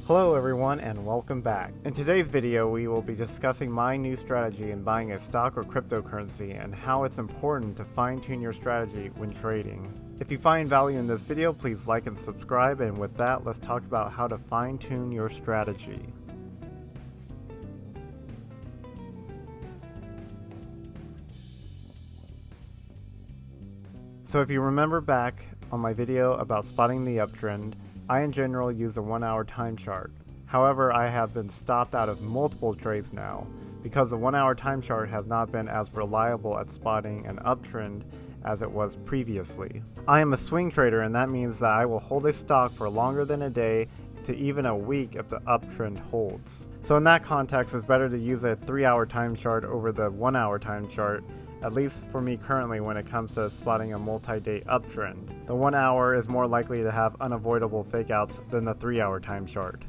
Hello everyone and welcome back. In today's video we will be discussing my new strategy in buying a stock or cryptocurrency and how it's important to fine-tune your strategy when trading. If you find value in this video, please like and subscribe, and with that let's talk about how to fine-tune your strategy. So if you remember back on my video about spotting the uptrend, I in general use a 1-hour time chart. However, I have been stopped out of multiple trades now because the 1-hour time chart has not been as reliable at spotting an uptrend as it was previously. I am a swing trader, and that means that I will hold a stock for longer than a day to even a week if the uptrend holds. So in that context, it's better to use a 3-hour time chart over the 1-hour time chart, at least for me currently when it comes to spotting a multi-day uptrend. The 1 hour is more likely to have unavoidable fakeouts than the 3-hour time chart.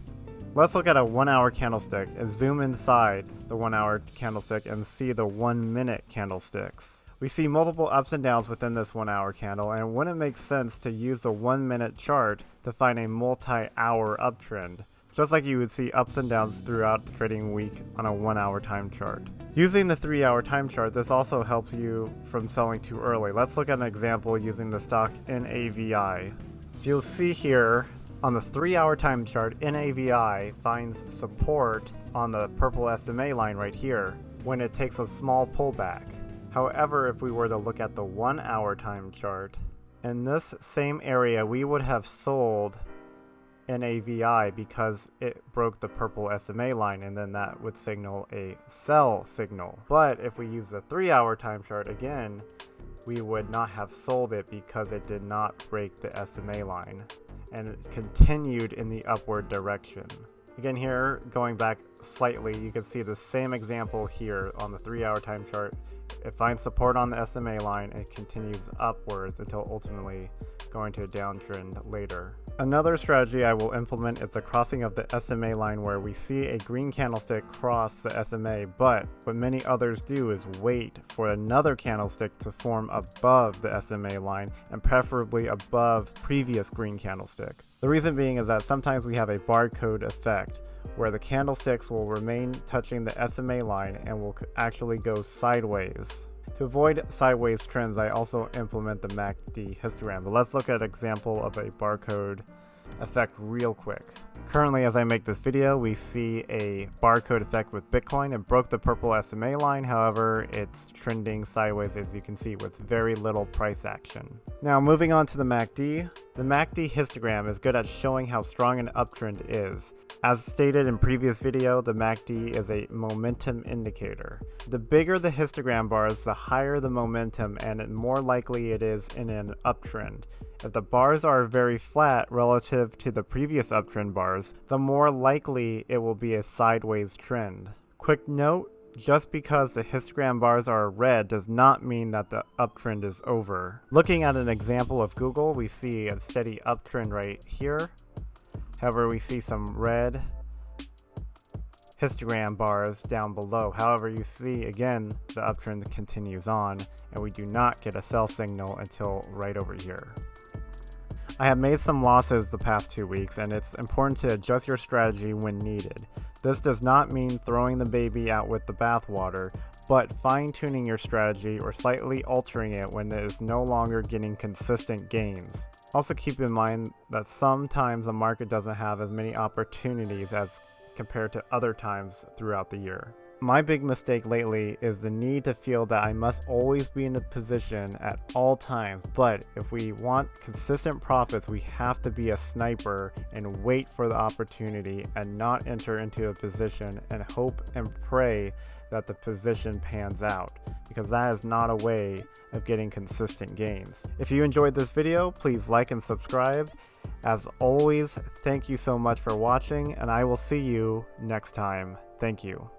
Let's look at a 1-hour candlestick and zoom inside the 1-hour candlestick and see the 1-minute candlesticks. We see multiple ups and downs within this 1-hour candle, and it wouldn't make sense to use the 1-minute chart to find a multi-hour uptrend, just like you would see ups and downs throughout the trading week on a 1-hour time chart. Using the 3-hour time chart, this also helps you from selling too early. Let's look at an example using the stock NAVI. You'll see here on the 3-hour time chart, NAVI finds support on the purple SMA line right here when it takes a small pullback. However, if we were to look at the 1-hour time chart, in this same area we would have sold NAVI because it broke the purple SMA line, and then that would signal a sell signal. But if we use the 3-hour time chart again, we would not have sold it because it did not break the SMA line and it continued in the upward direction. Again, here going back slightly, you can see the same example here on the 3-hour time chart. It finds support on the SMA line and continues upwards until ultimately going to a downtrend later. Another strategy I will implement is the crossing of the SMA line, where we see a green candlestick cross the SMA, but what many others do is wait for another candlestick to form above the SMA line and preferably above previous green candlestick. The reason being is that sometimes we have a barcode effect where the candlesticks will remain touching the SMA line and will actually go sideways. To avoid sideways trends, I also implement the MACD histogram, but let's look at an example of a barcode effect real quick. Currently, as I make this video, we see a barcode effect with Bitcoin. It broke the purple SMA line, however, it's trending sideways as you can see with very little price action. Now moving on to the MACD. The MACD histogram is good at showing how strong an uptrend is. As stated in previous video, the MACD is a momentum indicator. The bigger the histogram bars, the higher the momentum and the more likely it is in an uptrend. If the bars are very flat relative to the previous uptrend bars, the more likely it will be a sideways trend. Quick note, just because the histogram bars are red does not mean that the uptrend is over. Looking at an example of Google, we see a steady uptrend right here. However, we see some red histogram bars down below. However, you see again the uptrend continues on and we do not get a sell signal until right over here. I have made some losses the past 2 weeks, and it's important to adjust your strategy when needed. This does not mean throwing the baby out with the bathwater, but fine-tuning your strategy or slightly altering it when it is no longer getting consistent gains. Also keep in mind that sometimes the market doesn't have as many opportunities as compared to other times throughout the year. My big mistake lately is the need to feel that I must always be in a position at all times, but if we want consistent profits, we have to be a sniper and wait for the opportunity and not enter into a position and hope and pray that the position pans out, because that is not a way of getting consistent gains. If you enjoyed this video, please like and subscribe. As always, thank you so much for watching, and I will see you next time. Thank you.